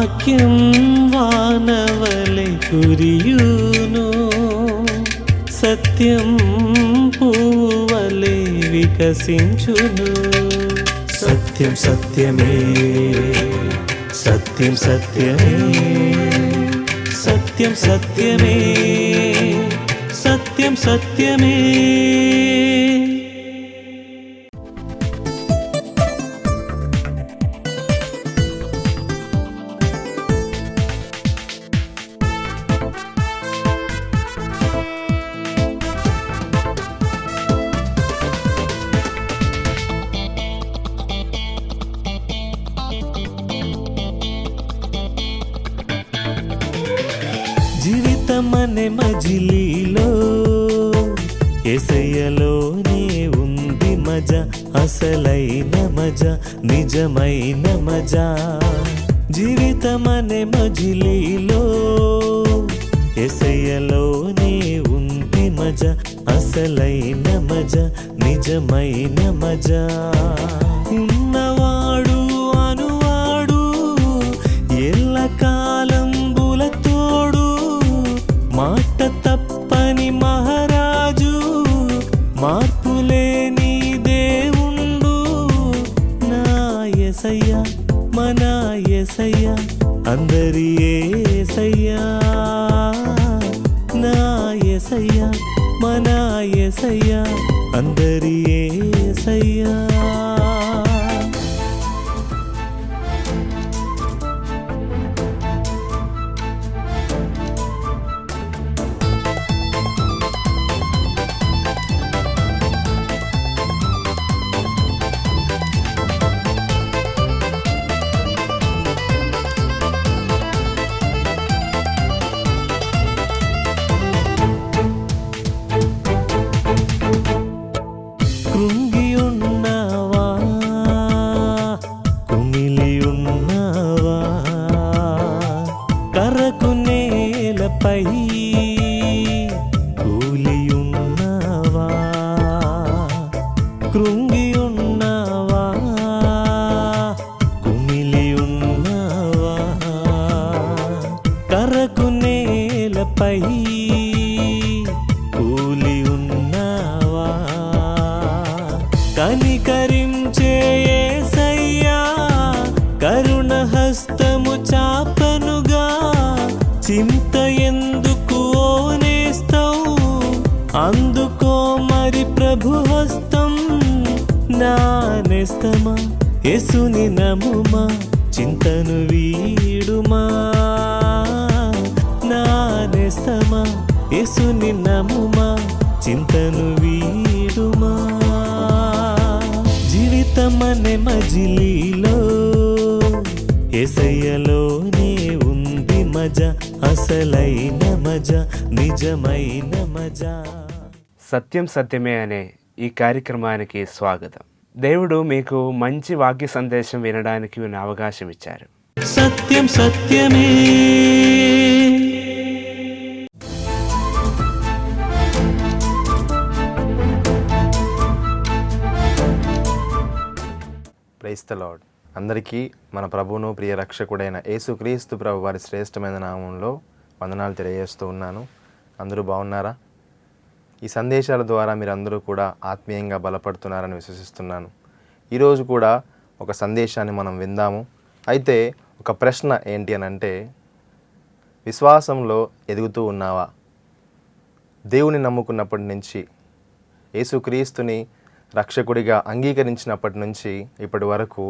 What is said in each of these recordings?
వాక్యం వానవలె కురియును, సత్యం పూవలె వికసించును. సత్యం సత్యమే, సత్యం సత్యమే, సత్యం సత్యమే, సత్యం సత్యమే. జీవితమనే మజిలీలో యేసయ్యలోనే ఉంది మజా, అసలైన మజా, నిజమైన మజా. జీవితమనే మజిలీలో యేసయ్యలోనే ఉంది మజా, అసలైన మజా, నిజమైన మజా. ఉన్నవాడు అనువాడు ఎల్లకాలం బులతోడు, మాట తప్పని మహారాజు, మార్పులేని దేవుండు. నా యేసయ్య మన యేసయ్య, అందరి యేసయ్య. నా యేసయ్య మన యేసయ్య, అందరి యేసయ్య. కృంగి ఉన్నావా, కుమిలి ఉన్నావా, కరకు నేలపై కూలి ఉన్నావా. కృంగి ఉన్నావా, కుమిలి ఉన్నావా, కరకు నేలపై కూలి ఉన్నావా. కనికరించే యేసయ్యా, కరుణ హస్తము చాపనుగా. చింత ఎందుకు ఓనేస్తావు, అందుకో మరి ప్రభు హస్తం. నా నేస్తమా యేసుని నమ్ముమా, చింతను వీడుమా. నా నేస్తమా యేసుని నమ్ముమా, చింతను వీడుమా. జీవితమనే మజిలీలో యేసయ్యలోనే ఉంది మజా, అసలైన మజా, నిజమైన మజా. సత్యం సత్యమే అనే ఈ కార్యక్రమానికి స్వాగతం. దేవుడు మీకు మంచి వాక్య సందేశం వినడానికి అవకాశం ఇచ్చారు. సత్యం సత్యమే. Praise the Lord. అందరికీ మన ప్రభువును ప్రియ రక్షకుడైన యేసుక్రీస్తు ప్రభు వారి శ్రేష్టమైన నామంలో వందనాలు తెలియజేస్తూ ఉన్నాను. అందరూ బాగున్నారా? ఈ సందేశాల ద్వారా మీరందరూ కూడా ఆత్మీయంగా బలపడుతున్నారని విశ్వసిస్తున్నాను. ఈరోజు కూడా ఒక సందేశాన్ని మనం విందాము. అయితే ఒక ప్రశ్న ఏంటి అని అంటే, విశ్వాసంలో ఎదుగుతూ ఉన్నావా? దేవుని నమ్ముకున్నప్పటి నుంచి, యేసుక్రీస్తుని రక్షకుడిగా అంగీకరించినప్పటి నుంచి ఇప్పటి వరకు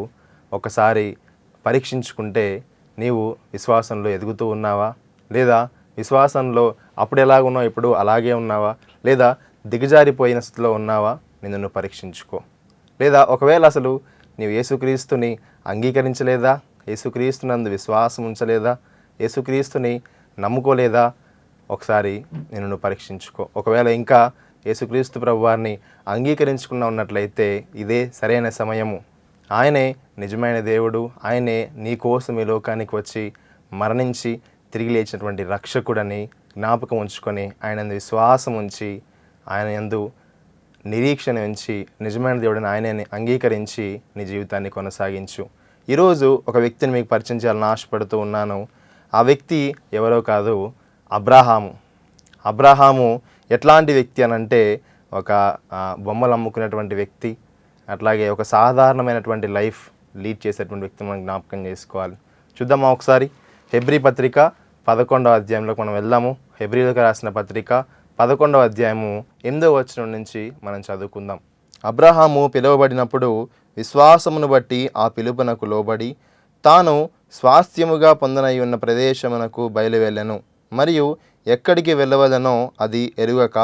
ఒకసారి పరీక్షించుకుంటే నీవు విశ్వాసంలో ఎదుగుతూ ఉన్నావా? లేదా విశ్వాసంలో అప్పుడు ఎలాగ ఉన్నావు ఇప్పుడు అలాగే ఉన్నావా? లేదా దిగజారిపోయిన స్థితిలో ఉన్నావా? నిన్ను పరీక్షించుకో. లేదా ఒకవేళ అసలు నీవు యేసుక్రీస్తుని అంగీకరించలేదా? యేసుక్రీస్తునందు విశ్వాసం ఉంచలేదా? యేసుక్రీస్తుని నమ్ముకోలేదా? ఒకసారి నిన్ను పరీక్షించుకో. ఒకవేళ ఇంకా యేసుక్రీస్తు ప్రభువారిని అంగీకరించుకున్న ఉన్నట్లయితే ఇదే సరైన సమయము. ఆయనే నిజమైన దేవుడు. ఆయనే నీ కోసం ఈ లోకానికి వచ్చి మరణించి తిరిగి లేచినటువంటి రక్షకుడని జ్ఞాపకం ఉంచుకొని ఆయన విశ్వాసం ఉంచి ఆయన యందు నిరీక్షణ ఉంచి నిజమైన దేవుడిని ఆయనని అంగీకరించి నీ జీవితాన్ని కొనసాగించు. ఈరోజు ఒక వ్యక్తిని మీకు పరిచయం చేయాలని ఆశపడుతూ ఉన్నాను. ఆ వ్యక్తి ఎవరో కాదు, అబ్రహాము. అబ్రహాము ఎట్లాంటి వ్యక్తి అనంటే ఒక బొమ్మలు అమ్ముకునేటువంటి వ్యక్తి, అట్లాగే ఒక సాధారణమైనటువంటి లైఫ్ లీడ్ చేసేటువంటి వ్యక్తిని మనం జ్ఞాపకం చేసుకోవాలి. చూద్దామా ఒకసారి హెబ్రీ పత్రిక 11వ అధ్యాయంలోకి మనం వెళ్దాము. హెబ్రీలకు రాసిన పత్రిక 11వ అధ్యాయము 8వ వచనం నుంచి మనం చదువుకుందాం. అబ్రహాము పిలువబడినప్పుడు విశ్వాసమును బట్టి ఆ పిలుపునకు లోబడి తాను స్వాస్థ్యముగా పొందనై ఉన్న ప్రదేశమునకు బయలువెళ్ళెను, మరియు ఎక్కడికి వెళ్ళవలనో అది ఎరుగక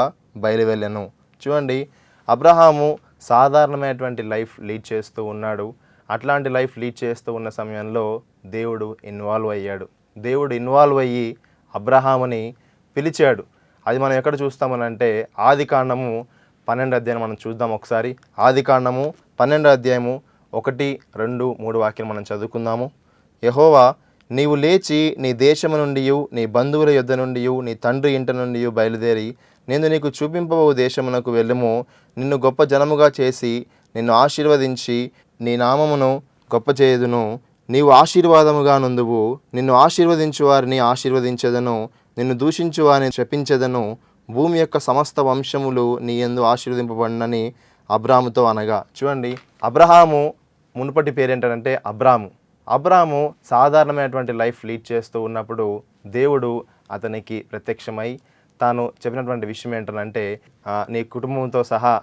బయలువెళ్ళెను. చూడండి, అబ్రహాము సాధారణమైనటువంటి లైఫ్ లీడ్ చేస్తూ ఉన్నాడు. అట్లాంటి లైఫ్ లీడ్ చేస్తూ ఉన్న సమయంలో దేవుడు ఇన్వాల్వ్ అయ్యాడు. దేవుడు ఇన్వాల్వ్ అయ్యి అబ్రహాముని పిలిచాడు. అది మనం ఎక్కడ చూస్తామనంటే ఆదికాండము 12వ అధ్యాయం మనం చూద్దాం ఒకసారి. ఆదికాండము 12వ అధ్యాయము 1, 2, 3 వాక్యం మనం చదువుకుందాము. యెహోవా, నీవు లేచి నీ దేశము నుండి, నీ బంధువుల యొద్ద నుండి, నీ తండ్రి ఇంటి నుండి బయలుదేరి నేను నీకు చూపింపబో దేశమునకు వెళ్ళుము. నిన్ను గొప్ప జనముగా చేసి నిన్ను ఆశీర్వదించి నీ నామమును గొప్ప చేయుదును. నీవు ఆశీర్వాదముగా నుందువు. నిన్ను ఆశీర్వదించు వారిని ఆశీర్వదించెదను, నిన్ను దూషించు వారిని శపించెదను. భూమి యొక్క సమస్త వంశములు నీ యందు ఆశీర్వదింపబడినని అబ్రాముతో అనగా. చూడండి, అబ్రహాము మునుపటి పేరేంటంటే అబ్రాము. అబ్రాము సాధారణమైనటువంటి లైఫ్ లీడ్ చేస్తూ ఉన్నప్పుడు దేవుడు అతనికి ప్రత్యక్షమై తాను చెప్పినటువంటి విషయం ఏంటంటే నీ కుటుంబంతో సహా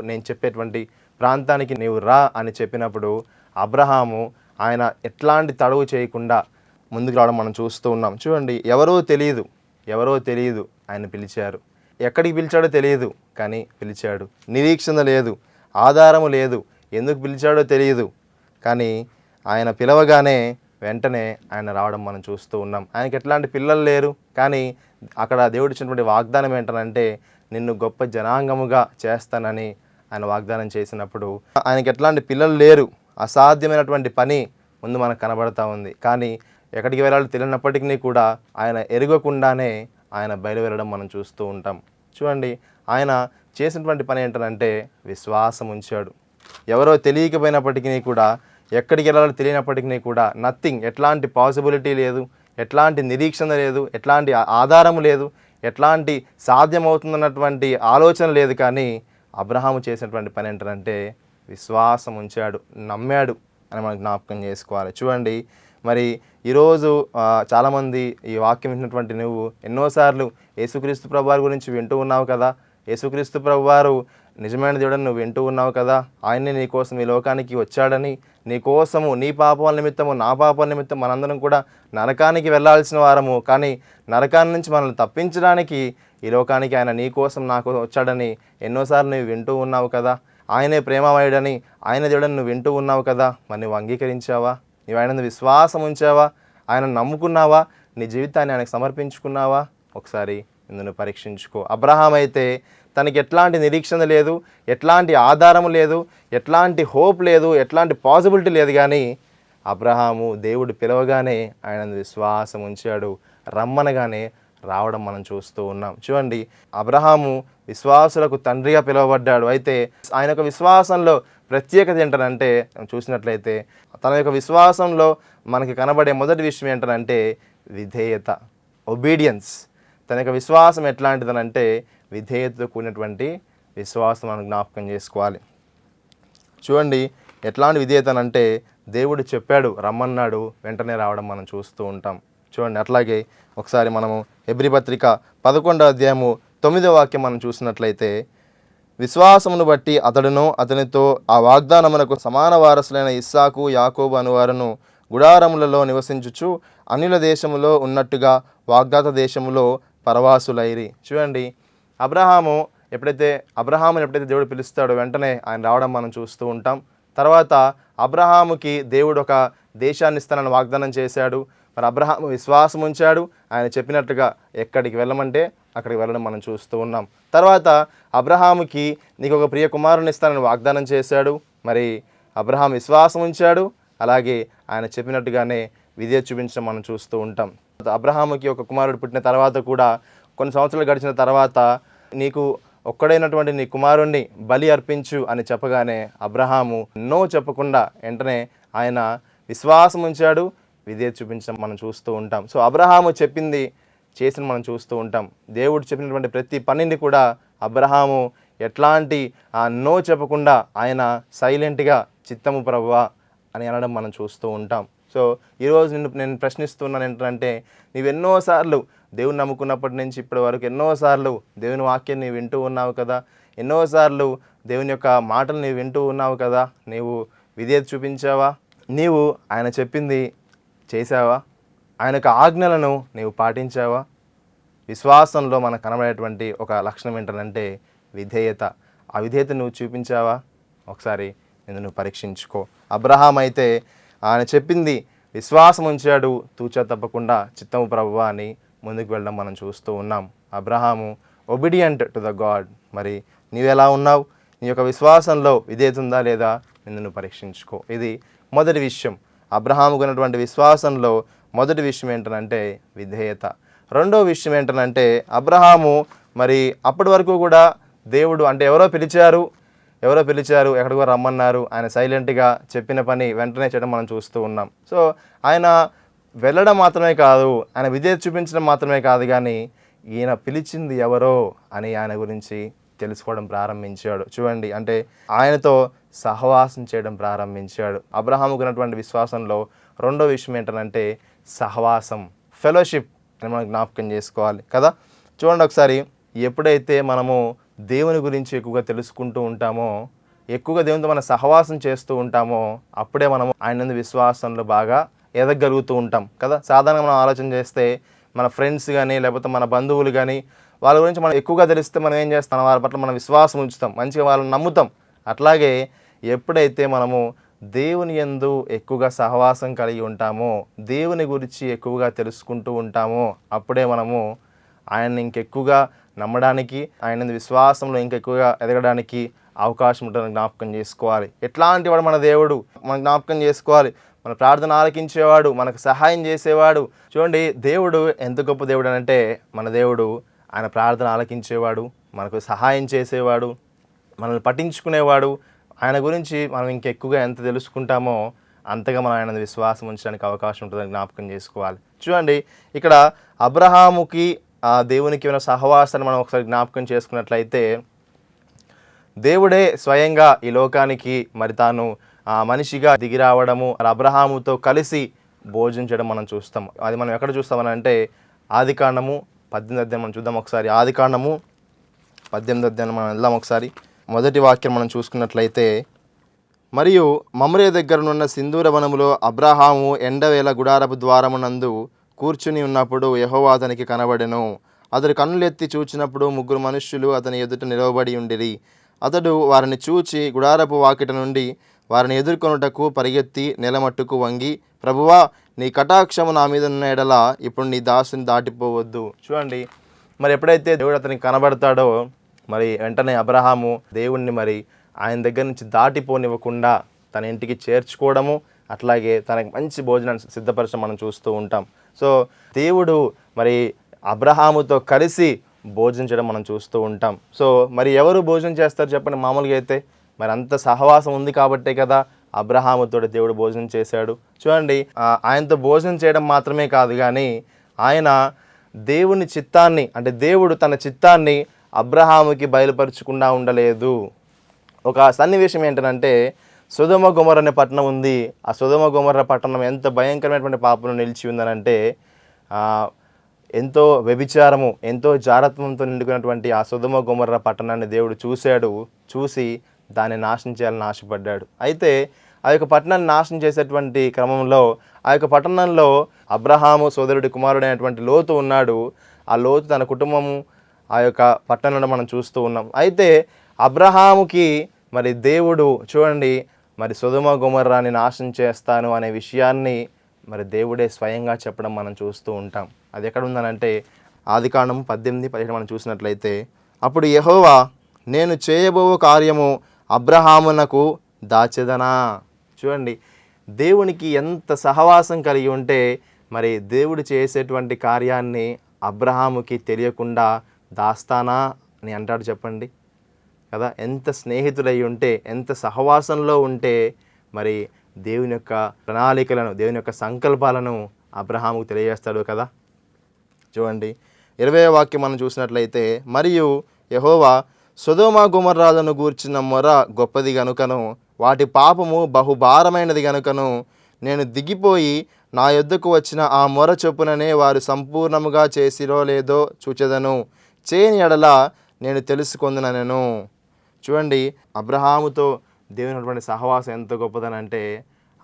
నేను చెప్పేటువంటి ప్రాంతానికి నీవు రా అని చెప్పినప్పుడు అబ్రహాము ఆయన ఎట్లాంటి తడవు చేయకుండా ముందుకు రావడం మనం చూస్తూ ఉన్నాం. చూడండి, ఎవరో తెలియదు ఆయన పిలిచారు. ఎక్కడికి పిలిచాడో తెలియదు, కానీ పిలిచాడు. నిరీక్షణ లేదు, ఆధారము లేదు, ఎందుకు పిలిచాడో తెలియదు, కానీ ఆయన పిలవగానే వెంటనే ఆయన రావడం మనం చూస్తూ ఉన్నాం. ఆయనకి ఎట్లాంటి పిల్లలు లేరు, కానీ అక్కడ దేవుడు ఇచ్చినటువంటి వాగ్దానం ఏంటనంటే నిన్ను గొప్ప జనాంగముగా చేస్తానని ఆయన వాగ్దానం చేసినప్పుడు ఆయనకి ఎట్లాంటి పిల్లలు లేరు. అసాధ్యమైనటువంటి పని ముందు మనకు కనబడతా ఉంది. కానీ ఎక్కడికి వెళ్ళాలో తెలియనప్పటికీ కూడా ఆయన ఎరగకుండానే ఆయన బయలువెళ్ళడం మనం చూస్తూ ఉంటాం. చూడండి, ఆయన చేసినటువంటి పని ఏంటంటే విశ్వాసం ఉంచాడు. ఎవరో తెలియకపోయినప్పటికీ కూడా, ఎక్కడికి వెళ్ళాలో తెలియనప్పటికీ కూడా నథింగ్, ఎట్లాంటి పాసిబిలిటీ లేదు, ఎట్లాంటి నిరీక్షణ లేదు, ఎట్లాంటి ఆధారం లేదు, ఎట్లాంటి సాధ్యమవుతుందన్నటువంటి ఆలోచన లేదు. కానీ అబ్రహాము చేసినటువంటి పని ఏంటంటే విశ్వాసం ఉంచాడు, నమ్మాడు అని మనం జ్ఞాపకం చేసుకోవాలి. చూడండి, మరి ఈరోజు చాలామంది ఈ వాక్యం వింటున్నటువంటి నువ్వు ఎన్నోసార్లు యేసుక్రీస్తు ప్రభువారి గురించి వింటూ ఉన్నావు కదా, యేసుక్రీస్తు ప్రభువారు నిజమైన దేవుడని నువ్వు వింటూ ఉన్నావు కదా, ఆయనే నీ కోసం ఈ లోకానికి వచ్చాడని, నీ కోసము నీ పాపాల నిమిత్తము నా పాపాల నిమిత్తం మనందరం కూడా నరకానికి వెళ్ళాల్సిన వారము, కానీ నరకాన్ని నుంచి మనల్ని తప్పించడానికి ఈ లోకానికి ఆయన నీ కోసం నాకు వచ్చాడని ఎన్నోసార్లు నువ్వు వింటూ ఉన్నావు కదా, ఆయనే ప్రేమమయుడని ఆయన దేవుడని నువ్వు వింటూ ఉన్నావు కదా, మరి నువ్వు అంగీకరించావా? నీవు ఆయన విశ్వాసం ఉంచావా? ఆయన నమ్ముకున్నావా? నీ జీవితాన్ని ఆయనకు సమర్పించుకున్నావా? ఒకసారి నిన్ను పరీక్షించుకో. అబ్రహాం అయితే తనకి ఎట్లాంటి నిరీక్షణ లేదు, ఎట్లాంటి ఆధారం లేదు, ఎట్లాంటి హోప్ లేదు, ఎట్లాంటి పాసిబిలిటీ లేదు, కానీ అబ్రహాము దేవుడు పిలవగానే ఆయన విశ్వాసం ఉంచాడు. రమ్మనగానే రావడం మనం చూస్తూ ఉన్నాం. చూడండి, అబ్రహాము విశ్వాసులకు తండ్రిగా పిలువబడ్డాడు. అయితే ఆయన యొక్క విశ్వాసంలో ప్రత్యేకత ఏంటంటే చూసినట్లయితే తన యొక్క విశ్వాసంలో మనకి కనబడే మొదటి విషయం ఏంటంటే విధేయత, ఒబీడియన్స్. తన యొక్క విశ్వాసం ఎట్లాంటిదనంటే విధేయతతో కూడినటువంటి విశ్వాసం మనం జ్ఞాపకం చేసుకోవాలి. చూడండి, ఎట్లాంటి విధేయత అంటే దేవుడు చెప్పాడు, రమ్మన్నాడు, వెంటనే రావడం మనం చూస్తూ ఉంటాం. చూడండి, అట్లాగే ఒకసారి మనము హెబ్రీ పత్రిక 11వ అధ్యాయము 9వ వాక్యం మనం చూసినట్లయితే విశ్వాసమును బట్టి అతడును అతనితో ఆ వాగ్దానమునకు సమాన వారసులైన ఇస్సాకు యాకోబు అనువారును గుడారములలో నివసించుచు అన్యుల దేశములో ఉన్నట్టుగా వాగ్దాత దేశములో పరవాసులైరి. చూడండి, అబ్రహాముని ఎప్పుడైతే దేవుడు పిలుస్తాడో వెంటనే ఆయన రావడం మనం చూస్తూ ఉంటాం. తర్వాత అబ్రహాముకి దేవుడు ఒక దేశాన్ని ఇస్తానని వాగ్దానం చేశాడు. మరి అబ్రహాము విశ్వాసం ఉంచాడు. ఆయన చెప్పినట్టుగా ఎక్కడికి వెళ్ళమంటే అక్కడికి వెళ్ళడం మనం చూస్తూ ఉన్నాం. తర్వాత అబ్రహాముకి నీకు ఒక ప్రియ కుమారుని ఇస్తానని వాగ్దానం చేశాడు. మరి అబ్రహాం విశ్వాసం ఉంచాడు, అలాగే ఆయన చెప్పినట్టుగానే విధేయత చూపించడం మనం చూస్తూ ఉంటాం. అబ్రహాముకి ఒక కుమారుడు పుట్టిన తర్వాత కూడా కొన్ని సంవత్సరాలు గడిచిన తర్వాత నీకు ఒక్కడైనటువంటి నీ కుమారుణ్ణి బలి అర్పించు అని చెప్పగానే అబ్రహాము నో చెప్పకుండా వెంటనే ఆయన విశ్వాసం ఉంచాడు, విధేయత చూపించడం మనం చూస్తూ ఉంటాం. సో అబ్రహాము చెప్పింది చేసిన మనం చూస్తూ ఉంటాం. దేవుడు చెప్పినటువంటి ప్రతి పనిని కూడా అబ్రహాము ఎట్లాంటి నో చెప్పకుండా ఆయన సైలెంట్గా చిత్తము ప్రభువా అని అనడం మనం చూస్తూ ఉంటాం. సో ఈరోజు నేను ప్రశ్నిస్తున్నాను ఏంటంటే, నీవు ఎన్నోసార్లు దేవుని నమ్ముకున్నప్పటి నుంచి ఇప్పటి వరకు ఎన్నోసార్లు దేవుని వాక్యం నీవు వింటూ ఉన్నావు కదా, ఎన్నోసార్లు దేవుని యొక్క మాటలు నీవు వింటూ ఉన్నావు కదా, నీవు విధేయత చూపించావా? నీవు ఆయన చెప్పింది చేసావా? ఆయన యొక్క ఆజ్ఞలను నీవు పాటించావా? విశ్వాసంలో మనకు కనబడేటువంటి ఒక లక్షణం ఏంటంటే విధేయత. ఆ విధేయత నువ్వు చూపించావా? ఒకసారి నువ్వు పరీక్షించుకో. అబ్రహాం అయితే ఆయన చెప్పింది విశ్వాసం ఉంచాడు, తూచా తప్పకుండా చిత్తము ప్రభువా అని ముందుకు వెళ్ళడం మనం చూస్తూ ఉన్నాం. Abraham obedient to the God. మరి నీవెలా ఉన్నావు? నీ యొక్క విశ్వాసంలో విధేయత ఉందా లేదా నువ్వు పరీక్షించుకో. ఇది మొదటి విషయం. అబ్రహాముకు ఉన్నటువంటి విశ్వాసంలో మొదటి విషయం ఏంటంటే విధేయత. రెండో విషయం ఏంటంటే అబ్రహాము మరి అప్పటి వరకు కూడా దేవుడు అంటే ఎవరో పిలిచారు, ఎక్కడికో రమ్మన్నారు, ఆయన సైలెంట్గా చెప్పిన పని వెంటనే చేయడం మనం చూస్తూ ఉన్నాం. సో ఆయన వెళ్ళడం మాత్రమే కాదు, ఆయన విధేయత చూపించడం మాత్రమే కాదు, కానీ ఈయన పిలిచింది ఎవరో అని ఆయన గురించి తెలుసుకోవడం ప్రారంభించాడు. చూడండి, అంటే ఆయనతో సహవాసం చేయడం ప్రారంభించాడు. అబ్రహాముకు ఉన్నటువంటి విశ్వాసంలో రెండో విషయం ఏంటంటే సహవాసం, ఫెలోషిప్ అని మనం జ్ఞాపకం చేసుకోవాలి కదా. చూడండి ఒకసారి, ఎప్పుడైతే మనము దేవుని గురించి ఎక్కువగా తెలుసుకుంటూ ఉంటామో, ఎక్కువగా దేవునితో మన సహవాసం చేస్తూ ఉంటామో, అప్పుడే మనము ఆయన విశ్వాసంలో బాగా ఎదగలుగుతూ ఉంటాం కదా. సాధారణంగా మనం ఆలోచన చేస్తే మన ఫ్రెండ్స్ కానీ లేకపోతే మన బంధువులు కానీ వాళ్ళ గురించి మనం ఎక్కువగా తెలిస్తే మనం ఏం చేస్తాం, వాళ్ళ పట్ల మనం విశ్వాసం ఉంచుతాం, మంచిగా వాళ్ళని నమ్ముతాం. అట్లాగే ఎప్పుడైతే మనము దేవుని యందు ఎక్కువగా సహవాసం కలిగి ఉంటామో, దేవుని గురించి ఎక్కువగా తెలుసుకుంటూ ఉంటామో, అప్పుడే మనము ఆయన్ని ఇంకెక్కువగా నమ్మడానికి, ఆయన విశ్వాసంలో ఇంకెక్కువగా ఎదగడానికి అవకాశం ఉంటుందని జ్ఞాపకం చేసుకోవాలి. ఎట్లాంటి వాడు మన దేవుడు మనం జ్ఞాపకం చేసుకోవాలి. మన ప్రార్థన ఆలకించేవాడు, మనకు సహాయం చేసేవాడు. చూడండి, దేవుడు ఎంత గొప్ప దేవుడు అంటే, మన దేవుడు ఆయన ప్రార్థన ఆలకించేవాడు, మనకు సహాయం చేసేవాడు, మనల్ని పట్టించుకునేవాడు. ఆయన గురించి మనం ఇంకెక్కువగా ఎంత తెలుసుకుంటామో అంతగా మనం ఆయన విశ్వాసం ఉంచడానికి అవకాశం ఉంటుందని జ్ఞాపకం చేసుకోవాలి. చూడండి, ఇక్కడ అబ్రహాముకి ఆ దేవునికి ఉన్న సహవాసాన్ని మనం ఒకసారి జ్ఞాపకం చేసుకున్నట్లయితే, దేవుడే స్వయంగా ఈ లోకానికి మరి తాను మనిషిగా దిగి రావడము, అబ్రహాముతో కలిసి భోజించడం మనం చూస్తాం. అది మనం ఎక్కడ చూస్తామని అంటే ఆదికాండము 18వ అధ్యాయం మనం చూద్దాం ఒకసారి. ఆదికాండము 18వ అధ్యాయం మనం వెళ్దాం ఒకసారి. మొదటి వాక్యం మనం చూసుకున్నట్లయితే, మరియు మమ్రే దగ్గరనున్న సింధూర వనములో అబ్రహాము ఎండవేళ గుడారపు ద్వారమునందు కూర్చుని ఉన్నప్పుడు యెహోవా అతనికి కనబడెను. అతడు కన్నులెత్తి చూచినప్పుడు 3 మనుష్యులు అతని ఎదుట నిలవబడి ఉండిరి. అతడు వారిని చూచి గుడారపు వాకిట నుండి వారిని ఎదుర్కొనుటకు పరిగెత్తి నెలమట్టుకు వంగి, ప్రభువా, నీ కటాక్షము నా మీద ఉన్న ఎడల ఇప్పుడు నీ దాసుని దాటిపోవద్దు. చూడండి, మరి ఎప్పుడైతే దేవుడు అతనికి కనబడతాడో, మరి వెంటనే అబ్రహాము దేవుణ్ణి మరి ఆయన దగ్గర నుంచి దాటిపోనివ్వకుండా తన ఇంటికి చేర్చుకోవడము, అట్లాగే తనకి మంచి భోజనాన్ని సిద్ధపరచడం మనం చూస్తూ ఉంటాం. సో దేవుడు మరి అబ్రహాముతో కలిసి భోజనం మనం చూస్తూ ఉంటాం. సో మరి ఎవరు భోజనం చేస్తారు చెప్పండి? మామూలుగా అయితే మరి అంత సహవాసం ఉంది కాబట్టే కదా అబ్రహాముతో దేవుడు భోజనం చేశాడు. చూడండి, ఆయనతో భోజనం చేయడం మాత్రమే కాదు, కానీ ఆయన దేవుని చిత్తాన్ని, అంటే దేవుడు తన చిత్తాన్ని అబ్రహాముకి బయలుపరచకుండా ఉండలేదు. ఒక సన్నివేశం ఏంటంటే, సొదొమ గొమొర్రా అనే పట్టణం ఉంది. ఆ సొదొమ గొమొర్రా పట్టణం ఎంత భయంకరమైనటువంటి పాపంలో నిలిచి ఉందనంటే, ఎంతో వ్యభిచారము, ఎంతో జారత్వంతో నిండుకున్నటువంటి ఆ సొదొమ గొమొర్రా పట్టణాన్ని దేవుడు చూసి దాన్ని నాశనం చేయాలని ఆశపడ్డాడు. అయితే ఆ యొక్క పట్టణాన్ని నాశనం చేసేటువంటి క్రమంలో ఆ యొక్క పట్టణంలో అబ్రహాము సోదరుడి కుమారుడైనటువంటి లోతు ఉన్నాడు. ఆ లోతు తన కుటుంబము ఆ యొక్క పట్టణంలో మనం చూస్తూ ఉన్నాం. అయితే అబ్రహాముకి మరి దేవుడు చూడండి, మరి సొదొమ గొమొర్రాని నాశనం చేస్తాను అనే విషయాన్ని మరి దేవుడే స్వయంగా చెప్పడం మనం చూస్తూ ఉంటాం. అది ఎక్కడ ఉందనంటే ఆదికాండం 18:17 మనం చూసినట్లయితే, అప్పుడు యెహోవా, నేను చేయబో కార్యము అబ్రహామునకు దాచెదనా. చూడండి, దేవునికి ఎంత సహవాసం కలిగి ఉంటే మరి దేవుడు చేసేటువంటి కార్యాన్ని అబ్రహాముకి తెలియకుండా దాస్తానా అని అంటాడు చెప్పండి కదా. ఎంత స్నేహితుడై ఉంటే, ఎంత సహవాసంలో ఉంటే మరి దేవుని యొక్క ప్రణాళికలను, దేవుని యొక్క సంకల్పాలను అబ్రహాముకు తెలియజేస్తాడు కదా. చూడండి 20వ వాక్యం మనం చూసినట్లయితే, మరియు యెహోవా సొదొమ గొమొర్రాలను గూర్చిన మొర గొప్పది గనుకను వాటి పాపము బహుభారమైనది గనుకను నేను దిగిపోయి నా యొద్దకు వచ్చిన ఆ మొర చొప్పుననే వారు సంపూర్ణముగా చేసిరో లేదో చూచెదను, చేయని ఎడల నేను తెలుసుకొందుననెను. చూడండి, అబ్రహాముతో దేవుని ఉన్నటువంటి సహవాసం ఎంత గొప్పదనంటే,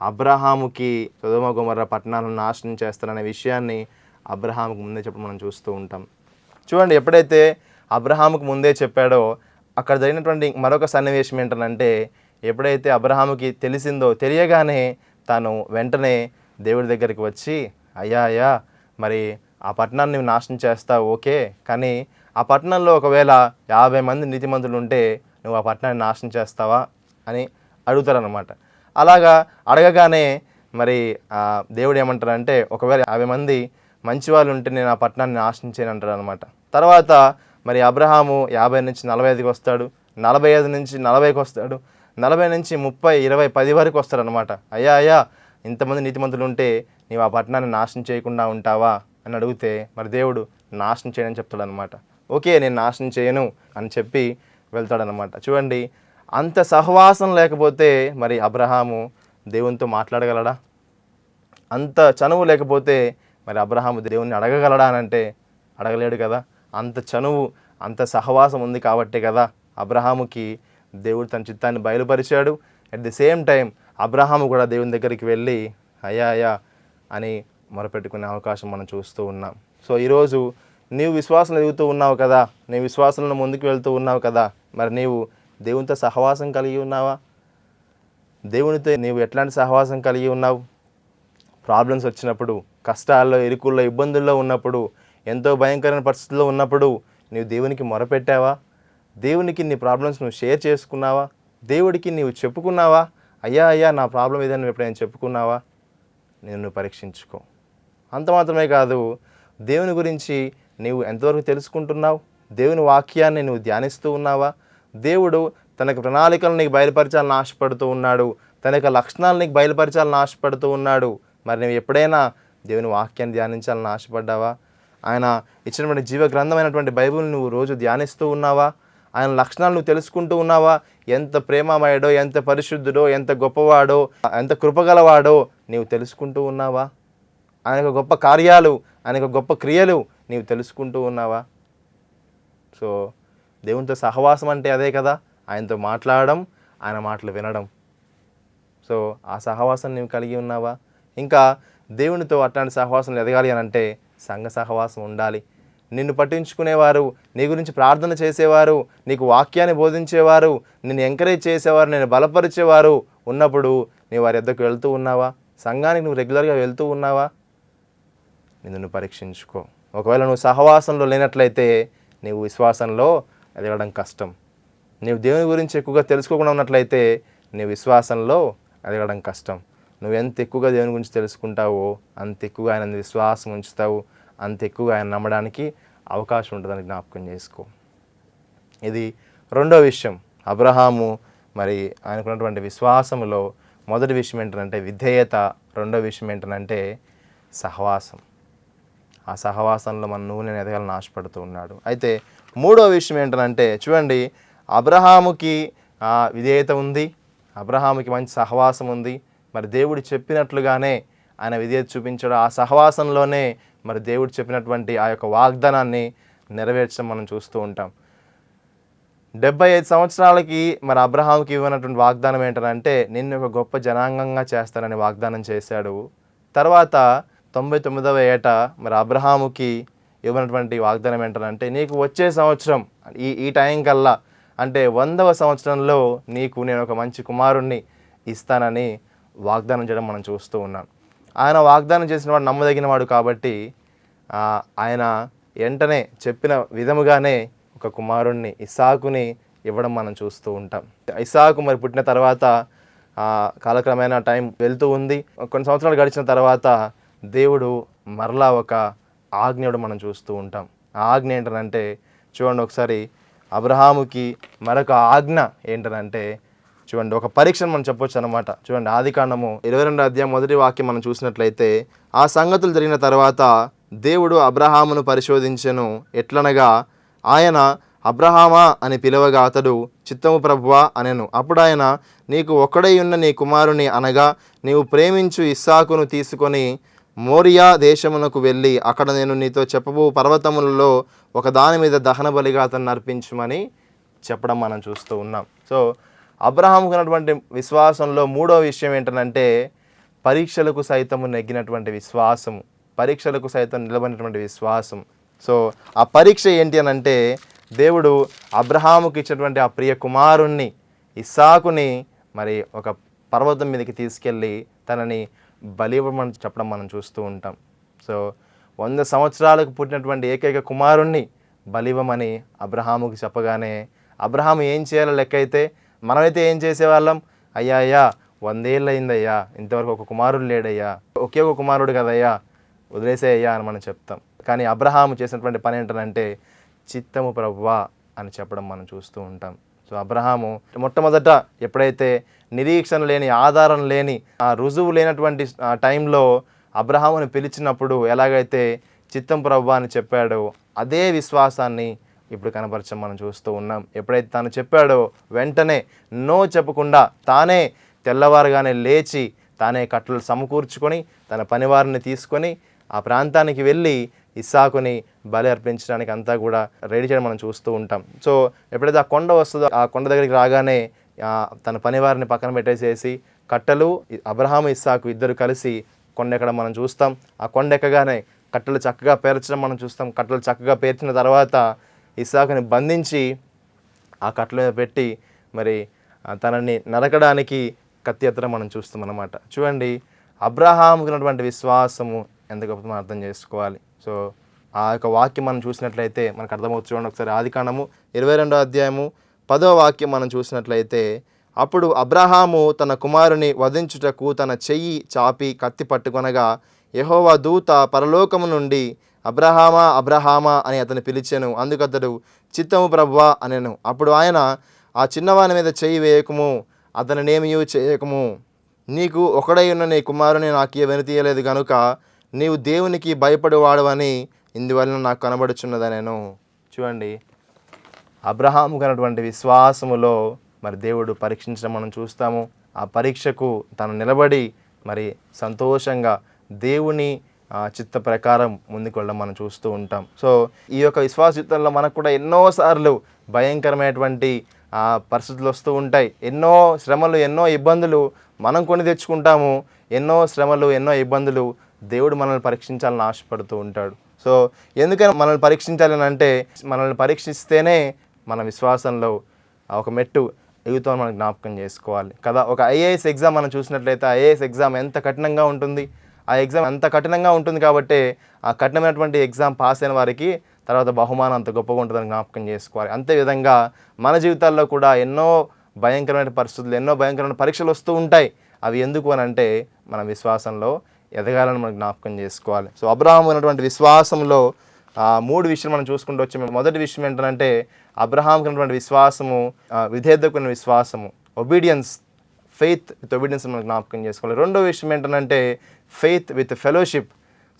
అబ్రహాముకి సొదొమ గొమొర్రా పట్టణాలను నాశనం చేస్తారనే విషయాన్ని అబ్రహాముకు ముందే చెప్పడం మనం చూస్తూ ఉంటాం. చూడండి, ఎప్పుడైతే అబ్రహాముకు ముందే చెప్పాడో అక్కడ జరిగినటువంటి మరొక సన్నివేశం ఏంటంటే, ఎప్పుడైతే అబ్రహాముకి తెలియగానే తాను వెంటనే దేవుడి దగ్గరికి వచ్చి, అయ్యా మరి ఆ పట్టణాన్ని నువ్వు నాశనం చేస్తావు ఓకే, కానీ ఆ పట్టణంలో ఒకవేళ 50 మంది నీతిమంతులు ఉంటే నువ్వు ఆ పట్టణాన్ని నాశనం చేస్తావా అని అడుగుతారనమాట. అలాగా అడగగానే మరి దేవుడు ఏమంటారంటే, ఒకవేళ 50 మంది మంచి వాళ్ళు ఉంటే నేను ఆ పట్టణాన్ని నాశనం చేయను అంటాడు అనమాట. తర్వాత మరి అబ్రహాము 50 నుంచి 45కి వస్తాడు, 45 నుంచి 40కి వస్తాడు, 40 నుంచి 30, 20, 10 వరకు వస్తాడు అనమాట. అయ్యా ఇంతమంది నీతిమంతులు ఉంటే నీవు ఆ పట్టణాన్ని నాశనం చేయకుండా ఉంటావా అని అడిగితే మరి దేవుడు నాశనం చేయని చెప్తాడు అనమాట. ఓకే, నేను నాశనం చేయను అని చెప్పి వెళ్తాడనమాట. చూడండి, అంత సహవాసం లేకపోతే మరి అబ్రహాము దేవునితో మాట్లాడగలడా? అంత చనువు లేకపోతే మరి అబ్రహాము దేవుణ్ణి అడగగలడా అని అంటే అడగలేడు కదా. అంత చనువు, అంత సహవాసం ఉంది కాబట్టే కదా అబ్రహాముకి దేవుడు తన చిత్తాన్ని బయలుపరిచాడు. At the same time Abraham కూడా దేవుని దగ్గరికి వెళ్ళి అయ్యా అని మొరపెట్టుకునే అవకాశం మనం చూస్తూ ఉన్నాం. సో ఈరోజు నీవు విశ్వాసం ఎదుగుతూ ఉన్నావు కదా, నీ విశ్వాసంలో ముందుకు వెళ్తూ ఉన్నావు కదా, మరి నీవు దేవునితో సహవాసం కలిగి ఉన్నావా? దేవునితో నీవు ఎట్లాంటి సహవాసం కలిగి ఉన్నావు? ప్రాబ్లమ్స్ వచ్చినప్పుడు, కష్టాల్లో, ఇరుకుల్లో, ఇబ్బందుల్లో ఉన్నప్పుడు, ఎంతో భయంకరమైన పరిస్థితుల్లో ఉన్నప్పుడు నీవు దేవునికి మొరపెట్టావా? దేవునికి నీ ప్రాబ్లమ్స్ నువ్వు షేర్ చేసుకున్నావా? దేవుడికి నీవు చెప్పుకున్నావా? అయ్యా నా ప్రాబ్లం ఏదైనా నువ్వు ఎప్పుడైనా చెప్పుకున్నావా? నేను పరీక్షించుకో. అంత మాత్రమే కాదు, దేవుని గురించి నీవు ఎంతవరకు తెలుసుకుంటున్నావు? దేవుని వాక్యాన్ని నువ్వు ధ్యానిస్తూ ఉన్నావా? దేవుడు తన ప్రణాళికలను నీకు బయలుపరచాలని ఆశపడుతూ ఉన్నాడు, తన యొక్క లక్షణాలు నీకు బయలుపరచాలని ఆశపడుతూ ఉన్నాడు. మరి నువ్వు ఎప్పుడైనా దేవుని వాక్యాన్ని ధ్యానించాలని ఆశపడ్డావా? ఆయన ఇచ్చినటువంటి జీవ గ్రంథమైనటువంటి బైబిల్ని నువ్వు రోజు ధ్యానిస్తూ ఉన్నావా? ఆయన లక్షణాలు నువ్వు తెలుసుకుంటూ ఉన్నావా? ఎంత ప్రేమమయుడో, ఎంత పరిశుద్ధుడో, ఎంత గొప్పవాడో, ఎంత కృపగలవాడో నీవు తెలుసుకుంటూ ఉన్నావా? ఆయన యొక్క గొప్ప కార్యాలు, ఆయన యొక్క గొప్ప క్రియలు నీవు తెలుసుకుంటూ ఉన్నావా? సో దేవునితో సహవాసం అంటే అదే కదా, ఆయనతో మాట్లాడడం, ఆయన మాటలు వినడం. సో ఆ సహవాసం నీవు కలిగి ఉన్నావా? ఇంకా దేవునితో అట్లాంటి సహవాసం ఎదగాలి అని అంటే సంఘ సహవాసం ఉండాలి. నిన్ను పట్టించుకునేవారు, నీ గురించి ప్రార్థన చేసేవారు, నీకు వాక్యాన్ని బోధించేవారు, నిన్ను ఎంకరేజ్ చేసేవారు, నేను బలపరిచేవారు ఉన్నప్పుడు నీవు వారి యొద్దకు వెళ్తూ ఉన్నావా? సంఘానికి నువ్వు రెగ్యులర్గా వెళ్తూ ఉన్నావా? నిన్ను పరీక్షించుకో. ఒకవేళ నువ్వు సహవాసంలో లేనట్లయితే నీవు విశ్వాసంలో ఎదగడం కష్టం. నీవు దేవుని గురించి ఎక్కువగా తెలుసుకోకుండా ఉన్నట్లయితే నీ విశ్వాసంలో ఎదగడం కష్టం. నువ్వు ఎంత ఎక్కువగా దేవుని గురించి తెలుసుకుంటావో అంత ఎక్కువగా ఆయన విశ్వాసం ఉంచుతావు, అంత ఎక్కువగా ఆయన నమ్మడానికి అవకాశం ఉంటుందని జ్ఞాపకం చేసుకో. ఇది రెండో విషయం. అబ్రహాము మరి ఆయనకున్నటువంటి విశ్వాసంలో మొదటి విషయం ఏంటంటే విధేయత, రెండో విషయం ఏంటంటే సహవాసం. ఆ సహవాసంలో నువ్వు నేను ఎదగాలని ఆశపడుతూ ఉన్నాడు. అయితే మూడో విషయం ఏంటంటే చూడండి, అబ్రహాముకి విధేయత ఉంది, అబ్రహాముకి మంచి సహవాసం ఉంది. మరి దేవుడు చెప్పినట్లుగానే ఆయన విధేయత చూపించాడు. ఆ సహవాసంలోనే మరి దేవుడు చెప్పినటువంటి ఆ యొక్క వాగ్దానాన్ని నెరవేర్చడం మనం చూస్తూ ఉంటాం. 75 సంవత్సరాలకి మరి అబ్రహాముకి ఇవ్వనటువంటి వాగ్దానం ఏంటంటే నిన్ను ఒక గొప్ప జనాంగంగా చేస్తానని వాగ్దానం చేశాడు. తర్వాత 99వ ఏట మరి అబ్రహాముకి ఇవ్వనటువంటి వాగ్దానం ఏంటంటే నీకు వచ్చే సంవత్సరం ఈ టైం కల్లా అంటే 100వ సంవత్సరంలో నీకు నేను ఒక మంచి కుమారుణ్ణి ఇస్తానని వాగ్దానం చేయడం మనం చూస్తూ ఉన్నాం. ఆయన వాగ్దానం చేసిన వాడు నమ్మదగినవాడు కాబట్టి ఆయన వెంటనే చెప్పిన విధముగానే ఒక కుమారుణ్ణి ఇస్సాకుని ఇవ్వడం మనం చూస్తూ ఉంటాం. ఇస్సాకు మరి పుట్టిన తర్వాత కాలక్రమేణా టైం వెళ్తూ ఉంది. కొన్ని సంవత్సరాలు గడిచిన తర్వాత దేవుడు మరలా ఒక ఆజ్ఞడు మనం చూస్తూ ఉంటాం. ఆ ఆజ్ఞ ఏంటంటే చూడండి ఒకసారి, అబ్రహాముకి మరొక ఆజ్ఞ ఏంటంటే చూడండి, ఒక పరీక్షను మనం చెప్పొచ్చు అనమాట. చూడండి, ఆదికాండము 22వ అధ్యాయం 1వ వాక్యం మనం చూసినట్లయితే, ఆ సంగతులు జరిగిన తర్వాత దేవుడు అబ్రహామును పరిశోధించెను. ఎట్లనగా ఆయన అబ్రహామా అని పిలవగా అతడు చిత్తము ప్రభువా అనెను. అప్పుడు ఆయన, నీకు ఒక్కడై ఉన్న నీ కుమారుని అనగా నీవు ప్రేమించు ఇస్సాకును తీసుకొని మోరియా దేశమునకు వెళ్ళి అక్కడ నేను నీతో చెప్పబో పర్వతములలో ఒక దాని మీద దహన బలిగా అతన్ని అర్పించమని చెప్పడం మనం చూస్తూ ఉన్నాం. సో అబ్రహాముకు ఉన్నటువంటి విశ్వాసంలో మూడో విషయం ఏంటంటే పరీక్షలకు సైతము నెగ్గినటువంటి విశ్వాసము, పరీక్షలకు సైతం నిలబడినటువంటి విశ్వాసం. సో ఆ పరీక్ష ఏంటి అని అంటే, దేవుడు అబ్రహాముకి ఇచ్చినటువంటి ఆ ప్రియ కుమారుణ్ణి ఇస్సాకుని మరి ఒక పర్వతం మీదకి తీసుకెళ్ళి తనని బలివ్వమని చెప్పడం మనం చూస్తూ ఉంటాం. సో 100 సంవత్సరాలకు పుట్టినటువంటి ఏకైక కుమారుణ్ణి బలివ్వమని అబ్రహాముకి చెప్పగానే అబ్రహాము ఏం చేయాలో లెక్క అయితే, మనమైతే ఏం చేసేవాళ్ళం, అయ్యా 100 ఏళ్ళు అయిందయ్యా, ఇంతవరకు ఒక కుమారుడు లేడయ్యా, ఒకే ఒక కుమారుడు కదయ్యా, వదిలేసేయ్యా అని మనం చెప్తాం. కానీ అబ్రహాము చేసినటువంటి పని ఏంటంటే చిత్తము ప్రభువా అని చెప్పడం మనం చూస్తూ ఉంటాం. సో అబ్రహాము మొట్టమొదట ఎప్పుడైతే నిరీక్షణ లేని, ఆధారం లేని, ఆ రుజువు లేనటువంటి టైంలో అబ్రహాముని పిలిచినప్పుడు ఎలాగైతే చిత్తం ప్రభువా అని చెప్పాడో అదే విశ్వాసాన్ని ఇప్పుడు కనపరచం మనం చూస్తూ ఉన్నాం. ఎప్పుడైతే తాను చెప్పాడో వెంటనే నో చెప్పకుండా తానే తెల్లవారుగానే లేచి తానే కట్టలు సమకూర్చుకొని తన పనివారిని తీసుకొని ఆ ప్రాంతానికి వెళ్ళి ఇస్సాకుని బలి అర్పించడానికి అంతా కూడా రెడీ చేయడం మనం చూస్తూ ఉంటాం. సో ఎప్పుడైతే ఆ కొండ వస్తుందో ఆ కొండ దగ్గరికి రాగానే తన పనివారిని పక్కన పెట్టేసేసి కట్టలు అబ్రహాము ఇస్సాకు ఇద్దరు కలిసి కొండ ఎక్కడం మనం చూస్తాం. ఆ కొండ ఎక్కగానే కట్టలు చక్కగా పేర్చడం మనం చూస్తాం. కట్టలు చక్కగా పేర్చిన తర్వాత ఇస్సాకుని బంధించి ఆ కట్టల మీద పెట్టి మరి తనని నరకడానికి కత్తి ఎత్తడం మనం చూస్తాం అన్నమాట. చూడండి, అబ్రహాముకు ఉన్నటువంటి విశ్వాసము ఎంత గొప్ప మనం అర్థం చేసుకోవాలి. సో ఆ యొక్క వాక్యం మనం చూసినట్లయితే మనకు అర్థమవుతుంది. చూడండి ఒకసారి, ఆదికాండము 22వ అధ్యాయము 10వ వాక్యం మనం చూసినట్లయితే, అప్పుడు అబ్రహాము తన కుమారుని వధించుటకు తన చెయ్యి చాపి కత్తి పట్టుకొనగా యెహోవా దూత పరలోకము నుండి అబ్రహామా అబ్రహామా అని అతను పిలిచెను. అందుకతడు చిత్తము ప్రభువా అనెను. అప్పుడు ఆయన, ఆ చిన్నవాని మీద చెయ్యి వేయకము, అతనినేమియూ చేయకము, నీకు ఒకడై ఉన్న నీ కుమారుని నాకు వెనుతీయలేదు గనుక నీవు దేవునికి భయపడేవాడవని ఇందువలన నాకు కనబడుచున్నదనెను. చూడండి, అబ్రహాము కన్నటువంటి విశ్వాసములో మరి దేవుడు పరీక్షించడం మనం చూస్తాము. ఆ పరీక్షకు తను నిలబడి మరి సంతోషంగా దేవుని చిత్త ప్రకారం ముందుకు వెళ్ళడం మనం చూస్తూ ఉంటాం. సో ఈ యొక్క విశ్వాస జీవితంలో మనకు కూడా ఎన్నోసార్లు భయంకరమైనటువంటి పరిస్థితులు వస్తూ ఉంటాయి. ఎన్నో శ్రమలు, ఎన్నో ఇబ్బందులు మనం కొని తెచ్చుకుంటాము. ఎన్నో శ్రమలు, ఎన్నో ఇబ్బందులు దేవుడు మనల్ని పరీక్షించాలని ఆశపడుతూ ఉంటాడు. సో ఎందుకని మనల్ని పరీక్షించాలని అంటే, మనల్ని పరీక్షిస్తేనే మన విశ్వాసంలో ఒక మెట్టు ఎగుతో మనం జ్ఞాపకం చేసుకోవాలి కదా. ఒక ఐఏఎస్ ఎగ్జామ్ మనం చూసినట్లయితే ఐఏఎస్ ఎగ్జామ్ ఎంత కఠినంగా ఉంటుంది. ఆ ఎగ్జామ్ అంత కఠినంగా ఉంటుంది కాబట్టి ఆ కఠినమైనటువంటి ఎగ్జామ్ పాస్ అయిన వారికి తర్వాత బహుమానం అంత గొప్పగా ఉంటుందని జ్ఞాపకం చేసుకోవాలి. అంతేవిధంగా మన జీవితాల్లో కూడా ఎన్నో భయంకరమైన పరిస్థితులు, ఎన్నో భయంకరమైన పరీక్షలు వస్తూ ఉంటాయి. అవి ఎందుకు అని అంటే మన విశ్వాసంలో ఎదగాలని మనం జ్ఞాపకం చేసుకోవాలి. సో అబ్రహాము ఉన్నటువంటి విశ్వాసంలో 3 విషయాలు మనం చూసుకుంటూ వచ్చాము. మొదటి విషయం ఏంటంటే అబ్రహాంకు ఉన్నటువంటి విశ్వాసము విధేయతకు ఉన్న విశ్వాసము, ఒబీడియన్స్, ఫెయిత్ విత్ ఒబీడియన్స్ మనం జ్ఞాపకం చేసుకోవాలి. రెండో విషయం ఏంటంటే ఫెయిత్ విత్ ఫెలోషిప్,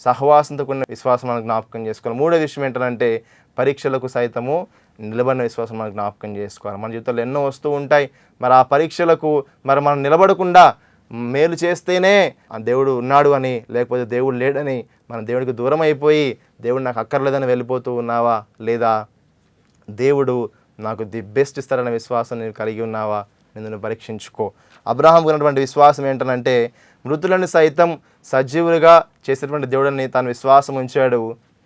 సహవాసంతో కూడిన విశ్వాసం మనం జ్ఞాపకం చేసుకోవాలి. మూడో విషయం ఏంటంటే పరీక్షలకు సైతము నిలబడిన విశ్వాసం మనం జ్ఞాపకం చేసుకోవాలి. మన జీవితంలో ఎన్నో వస్తూ ఉంటాయి. మరి ఆ పరీక్షలకు మరి మనం నిలబడకుండా మేలు చేస్తేనే ఆ దేవుడు ఉన్నాడు అని, లేకపోతే దేవుడు లేడని మన దేవుడికి దూరం అయిపోయి దేవుడు నాకు అక్కర్లేదని వెళ్ళిపోతూ ఉన్నావా, లేదా దేవుడు నాకు ది బెస్ట్ ఇస్తారనే విశ్వాసం నేను కలిగి ఉన్నావా, నిన్ను పరీక్షించుకో. అబ్రహాంకు ఉన్నటువంటి విశ్వాసం ఏంటంటే మృతులను సైతం సజీవులుగా చేసేటువంటి దేవుడిని తాను విశ్వాసం ఉంచాడు.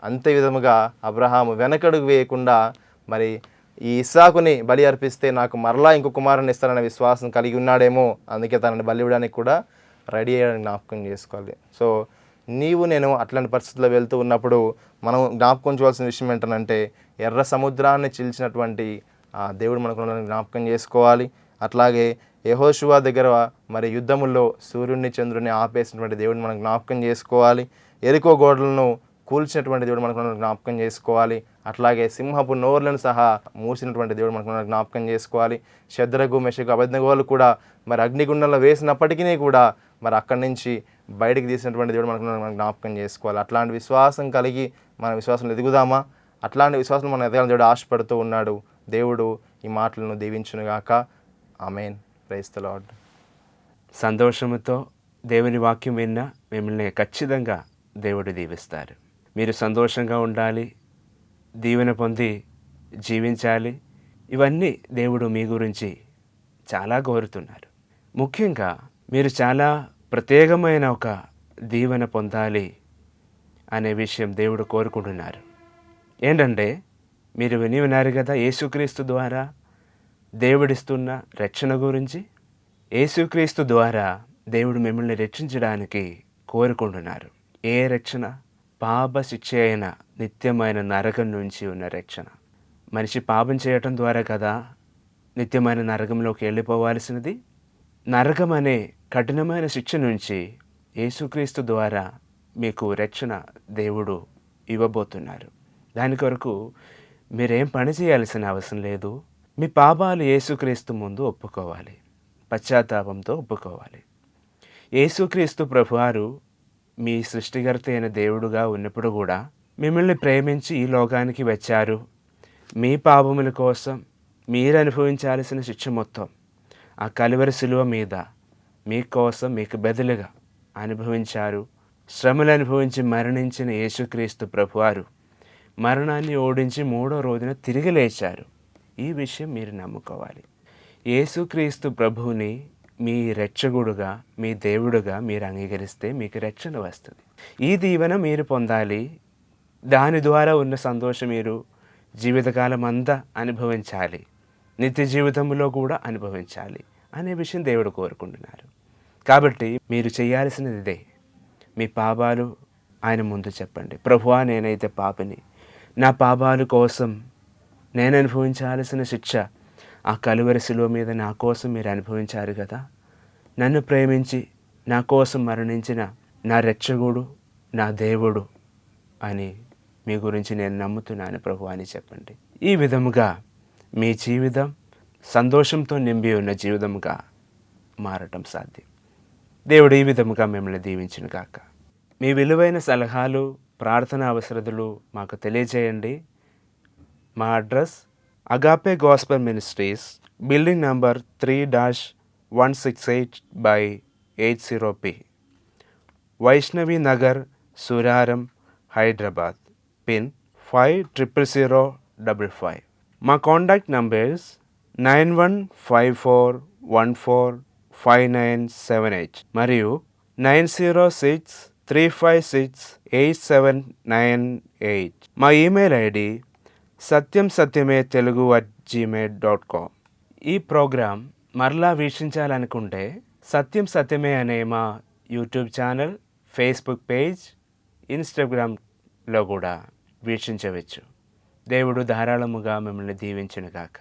అంతే విధముగా అబ్రహాము వెనకడుగు వేయకుండా మరి ఈ ఇస్సాకుని బలి అర్పిస్తే నాకు మరలా ఇంకో కుమారుని ఇస్తారనే విశ్వాసం కలిగి ఉన్నాడేమో, అందుకే తనని బలి ఇవ్వడానికి కూడా రెడీ అయ్యాడని జ్ఞాపకం చేసుకోవాలి. సో నేను అట్లాంటి పరిస్థితుల్లో వెళ్తూ ఉన్నప్పుడు మనం జ్ఞాపకం చేయవలసిన విషయం ఏంటంటే ఎర్ర సముద్రాన్ని చీల్చినటువంటి దేవుడు మనకు జ్ఞాపకం చేసుకోవాలి. అట్లాగే యెహోషువ దగ్గర మరి యుద్ధముల్లో సూర్యుడిని చంద్రుడిని ఆపేసినటువంటి దేవుడిని మనం జ్ఞాపకం చేసుకోవాలి. ఎరికో గోడలను కూల్చినటువంటి దేవుడు మనకు జ్ఞాపకం చేసుకోవాలి. అట్లాగే సింహపు నోర్లను సహా మూసినటువంటి దేవుడు మనకు జ్ఞాపకం చేసుకోవాలి. శద్రకు మెషకు అబేద్నెగోలు కూడా మరి అగ్నిగుండంలో వేసినప్పటికీ కూడా మరి అక్కడి నుంచి బయటికి తీసినటువంటి దేవుడు మనకు జ్ఞాపకం చేసుకోవాలి. అట్లాంటి విశ్వాసం కలిగి మన విశ్వాసంలో ఎదుగుదామా? అట్లాంటి విశ్వాసం మనం ఎదగాలని దేవుడు ఆశపడుతూ ఉన్నాడు. దేవుడు ఈ మాటలను దీవించునుగాక. ఆమేన్. Praise the Lord. సంతోషముతో దేవుని వాక్యం విన్నా మిమ్మల్ని ఖచ్చితంగా దేవుడు దీవిస్తారు. మీరు సంతోషంగా ఉండాలి, దీవెన పొంది జీవించాలి. ఇవన్నీ దేవుడు మీ గురించి చాలా కోరుతున్నారు. ముఖ్యంగా మీరు చాలా ప్రత్యేకమైన ఒక దీవెన పొందాలి అనే విషయం దేవుడు కోరుకుంటున్నారు. ఏంటంటే మీరు విని ఉన్నారు కదా యేసుక్రీస్తు ద్వారా దేవుడిస్తున్న రక్షణ గురించి. యేసుక్రీస్తు ద్వారా దేవుడు మిమ్మల్ని రక్షించడానికి కోరుకుంటున్నారు. ఏ రక్షణ? పాప శిక్ష అయిన నిత్యమైన నరకం నుంచి ఉన్న రక్షణ. మనిషి పాపం చేయటం ద్వారా కదా నిత్యమైన నరకంలోకి వెళ్ళిపోవాల్సినది. నరకం అనే కఠినమైన శిక్ష నుంచి యేసుక్రీస్తు ద్వారా మీకు రక్షణ దేవుడు ఇవ్వబోతున్నారు. దాని కొరకు మీరేం పని చేయాల్సిన అవసరం లేదు. మీ పాపాలు యేసుక్రీస్తు ముందు ఒప్పుకోవాలి, పశ్చాత్తాపంతో ఒప్పుకోవాలి. యేసుక్రీస్తు ప్రభువారు మీ సృష్టికర్త అయిన దేవుడుగా ఉన్నప్పుడు కూడా మిమ్మల్ని ప్రేమించి ఈ లోకానికి వచ్చారు. మీ పాపముల కోసం మీరు అనుభవించాల్సిన శిక్ష మొత్తం ఆ కలువరి శిలువ మీద మీకోసం మీకు బదులుగా అనుభవించారు. శ్రమలు అనుభవించి మరణించిన యేసుక్రీస్తు ప్రభువారు మరణాన్ని ఓడించి 3వ రోజున తిరిగి లేచారు. ఈ విషయం మీరు నమ్ముకోవాలి. యేసుక్రీస్తు ప్రభువుని మీ రక్షకుడుగా, మీ దేవుడుగా మీరు అంగీకరిస్తే మీకు రక్షణ వస్తుంది. ఈ దీవెన మీరు పొందాలి. దాని ద్వారా ఉన్న సంతోషం మీరు జీవితకాలం అంతా అనుభవించాలి, నిత్య జీవితంలో కూడా అనుభవించాలి అనే విషయం దేవుడు కోరుకుంటున్నారు. కాబట్టి మీరు చేయాల్సినది ఇదే. మీ పాపాలు ఆయన ముందు చెప్పండి. ప్రభువా, నేనైతే పాపిని, నా పాపాల కోసం నేను అనుభవించాల్సిన శిక్ష ఆ కలువరి శిలువ మీద నా కోసం మీరు అనుభవించారు కదా. నన్ను ప్రేమించి నా కోసం మరణించిన నా రక్షకుడు, నా దేవుడు అని మీ గురించి నేను నమ్ముతున్నాను ప్రభు అని చెప్పండి. ఈ విధముగా మీ జీవితం సంతోషంతో నింపి ఉన్న జీవితంగా మారటం సాధ్యం. దేవుడు ఈ విధముగా మిమ్మల్ని దీవించును గాక. మీ విలువైన సలహాలు, ప్రార్థన అవసరతలు మాకు తెలియజేయండి. మా address agape gospel ministries, building number 3-168/80P, Vaishnavi Nagar, Suraram, Hyderabad. Pin 500055. మా కాంటాక్ట్ నంబర్స్ 9154145978 మరియు 906-356-8798. మా ఈమెయిల్ ఐడి satyamsatyame@gmail.com. ఈ ప్రోగ్రాం మరలా వీక్షించాలనుకుంటే సత్యం సత్యమే అనే మా యూట్యూబ్ ఛానల్, ఫేస్బుక్ పేజ్, ఇన్స్టాగ్రామ్లో కూడా వీక్షించవచ్చు. దేవుడు ధారాళముగా మిమ్మల్ని దీవించును గాక.